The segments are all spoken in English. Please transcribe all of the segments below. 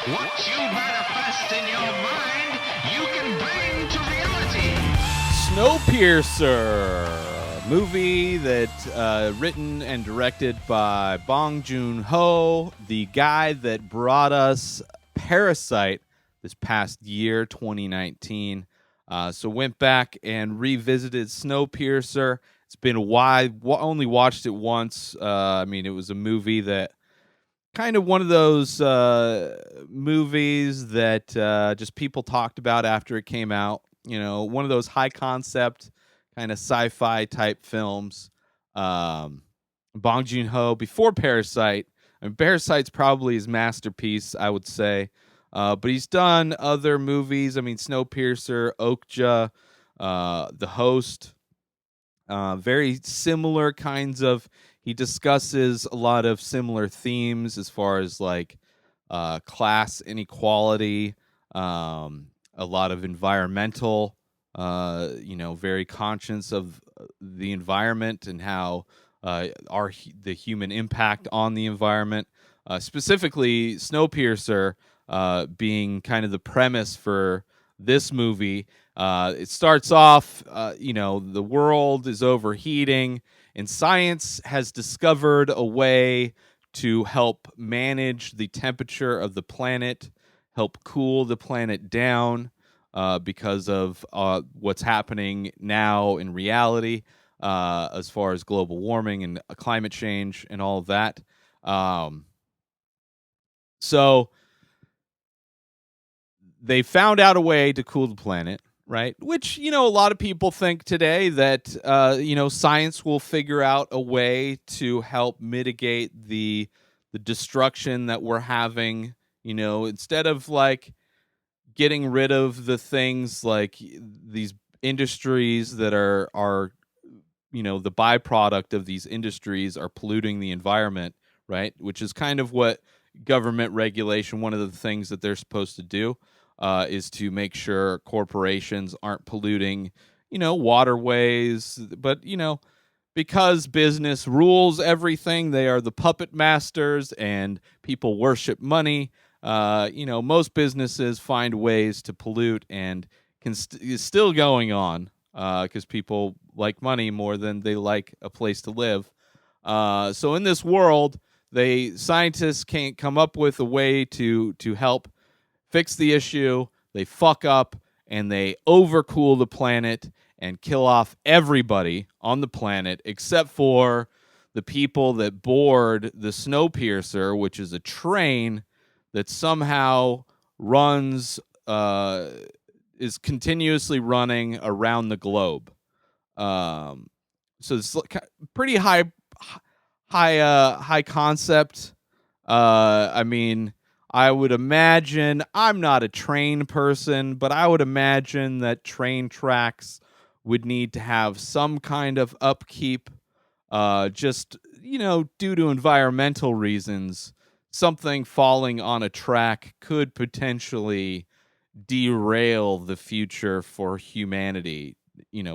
What you manifest in your mind, you can bring to reality. Snowpiercer, movie that written and directed by Bong Joon the guy that brought us Parasite this past year, 2019. So went back and revisited Snowpiercer. It's been a while. Only watched it once. It was a movie that kind of one of those movies that just people talked about after it came out. One of those high concept kind of sci-fi type films. Bong Joon-ho before Parasite. Parasite's probably his masterpiece, I would say. But he's done other movies. Snowpiercer, Okja, The Host. Very similar kinds of. He discusses a lot of similar themes as far as like class inequality, a lot of environmental, very conscious of the environment and how the human impact on the environment. Specifically, Snowpiercer being kind of the premise for this movie. It starts off, the world is overheating, and science has discovered a way to help manage the temperature of the planet, help cool the planet down because of what's happening now in reality as far as global warming and climate change and all of that. So they found out a way to cool the planet, right? Which, a lot of people think today that, science will figure out a way to help mitigate the destruction that we're having, instead of like getting rid of the things like these industries that are the byproduct of these industries are polluting the environment, right? Which is kind of what government regulation, one of the things that they're supposed to do is to make sure corporations aren't polluting, waterways. But, because business rules everything, they are the puppet masters and people worship money. Most businesses find ways to pollute and is still going on because people like money more than they like a place to live. So in this world, scientists can't come up with a way to help fix the issue. They fuck up and they overcool the planet and kill off everybody on the planet except for the people that board the Snowpiercer, which is a train that somehow runs, is continuously running around the globe. So it's pretty high concept. I would imagine, I'm not a train person, but I would imagine that train tracks would need to have some kind of upkeep, just, due to environmental reasons. Something falling on a track could potentially derail the future for humanity,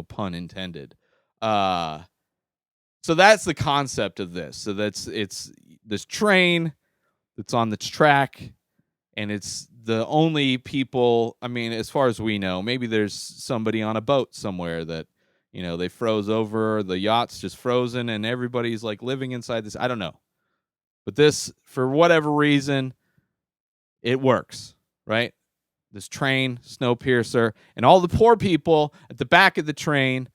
pun intended. So that's the concept of this. So it's this train that's on the track, and it's the only people, as far as we know, maybe there's somebody on a boat somewhere that, they froze over, the yacht's just frozen, and everybody's like living inside this. I don't know. But this, for whatever reason, it works, right? This train, Snowpiercer, and all the poor people at the back of the train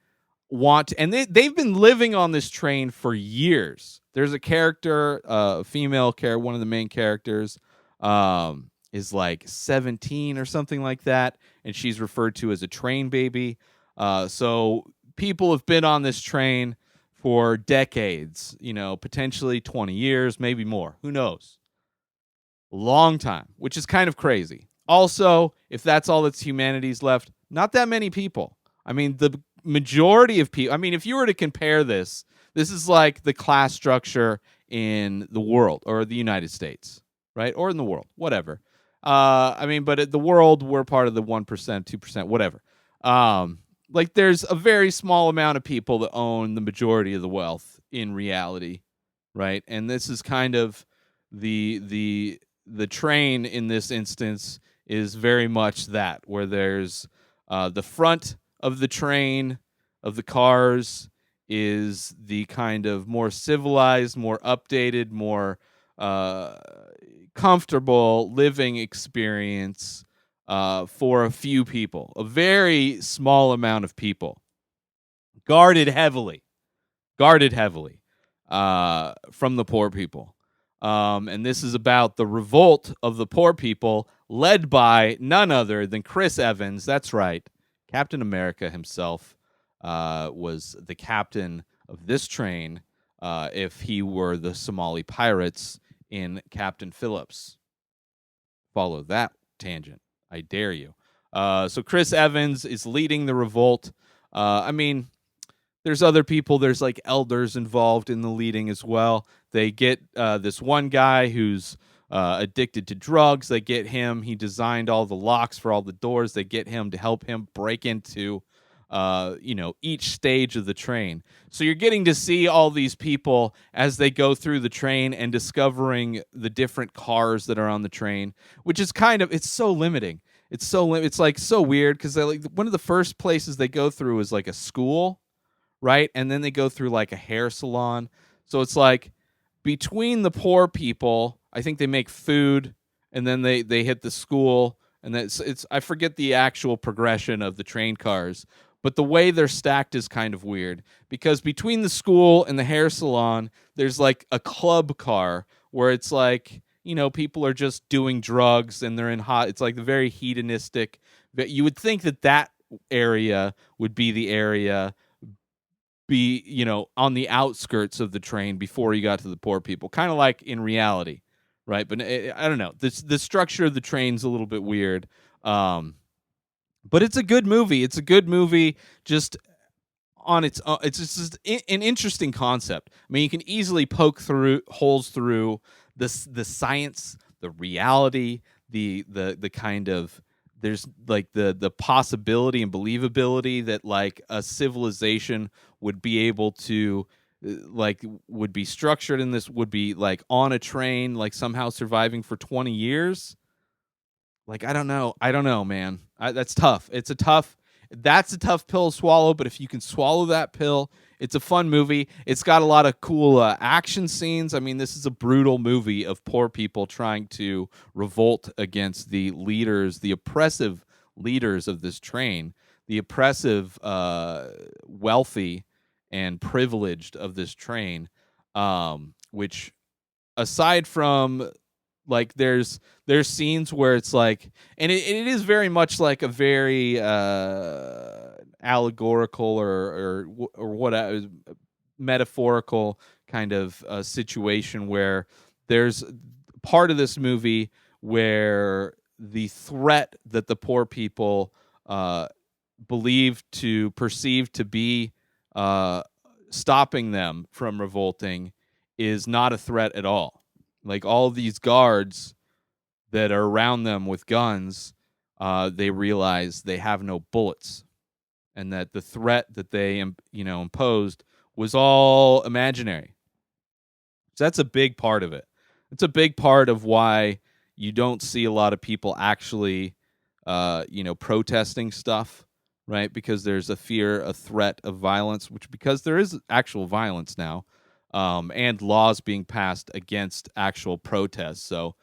and they've been living on this train for years. There's a character, a female character, one of the main characters, is like 17 or something like that, and she's referred to as a train baby. So people have been on this train for decades, potentially 20 years, maybe more. Who knows? A long time, which is kind of crazy. Also, if that's all that's humanity's left, not that many people. The majority of people, if you were to compare this is like the class structure in the world or the United States, right? Or in the world, whatever. But at the world, we're part of the 1%, 2%, whatever. There's a very small amount of people that own the majority of the wealth in reality, right? And this is kind of the the train in this instance is very much that, where there's the front of the train of the cars is the kind of more civilized, more updated, more uh, comfortable living experience for a few people, a very small amount of people, guarded heavily, guarded heavily from the poor people. And this is about the revolt of the poor people, led by none other than Chris Evans. That's right, Captain America himself was the captain of this train. If he were the Somali pirates in Captain Phillips, follow that tangent. I dare you. So Chris Evans is leading the revolt. I mean, there's other people. There's like elders involved in the leading as well. They get this one guy who's addicted to drugs. They get him. He designed all the locks for all the doors. They get him to help him break into, each stage of the train. So you're getting to see all these people as they go through the train and discovering the different cars that are on the train, which is it's so limiting. It's like so weird because like one of the first places they go through is like a school, right? And then they go through like a hair salon. So it's like between the poor people, I think they make food, and then they hit the school, and that's it's I forget the actual progression of the train cars, but the way they're stacked is kind of weird because between the school and the hair salon, there's like a club car where it's like, people are just doing drugs and they're in hot. It's like the very hedonistic. You would think that area would be the area on the outskirts of the train before you got to the poor people, kind of like in reality, right? But I don't know. The structure of the train's a little bit weird, but it's a good movie. It's a good movie. Just on its own, it's just an interesting concept. I mean, you can easily poke through holes through the science, the reality, the kind of there's like the possibility and believability that like a civilization would be able to like would be structured in this, would be like on a train, like somehow surviving for 20 years. Like I don't know, man. That's tough. That's a tough pill to swallow. But if you can swallow that pill, it's a fun movie. It's got a lot of cool action scenes. I mean, this is a brutal movie of poor people trying to revolt against the leaders, the oppressive leaders of this train, the oppressive, wealthy, and privileged of this train. Which aside from like there's scenes where it's like, and it is very much like a very allegorical or what metaphorical kind of situation where there's part of this movie where the threat that the poor people perceive to be uh, stopping them from revolting is not a threat at all. Like all these guards that are around them with guns, they realize they have no bullets, and that the threat that they imposed was all imaginary. So that's a big part of it. It's a big part of why you don't see a lot of people actually, protesting stuff, right? Because there's a fear, a threat of violence, which because there is actual violence now, and laws being passed against actual protests. So,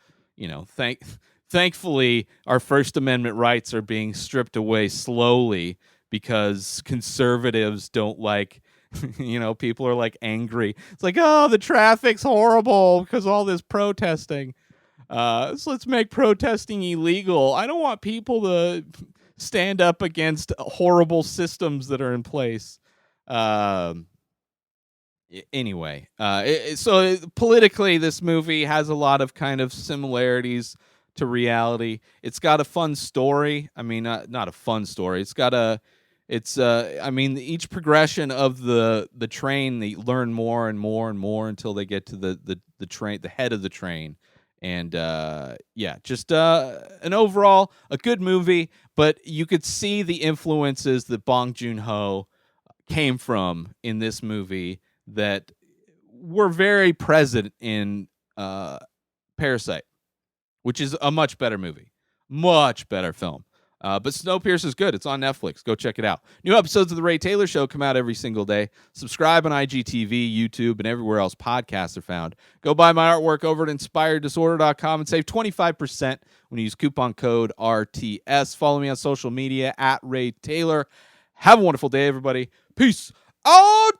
thankfully, our First Amendment rights are being stripped away slowly because conservatives don't like people are like angry. It's like, oh, the traffic's horrible because all this protesting. So let's make protesting illegal. I don't want people to stand up against horrible systems that are in place. Anyway, so politically, this movie has a lot of kind of similarities to reality. It's got a fun story. I mean, not a fun story. I mean, each progression of the train, they learn more and more and more until they get to the train, the head of the train. And just an overall a good movie, but you could see the influences that Bong Joon-ho came from in this movie that were very present in Parasite. which is a much better movie, much better film. But Snowpiercer is good. It's on Netflix. Go check it out. New episodes of The Ray Taylor Show come out every single day. Subscribe on IGTV, YouTube, and everywhere else podcasts are found. Go buy my artwork over at inspireddisorder.com and save 25% when you use coupon code RTS. Follow me on social media at Ray Taylor. Have a wonderful day, everybody. Peace out.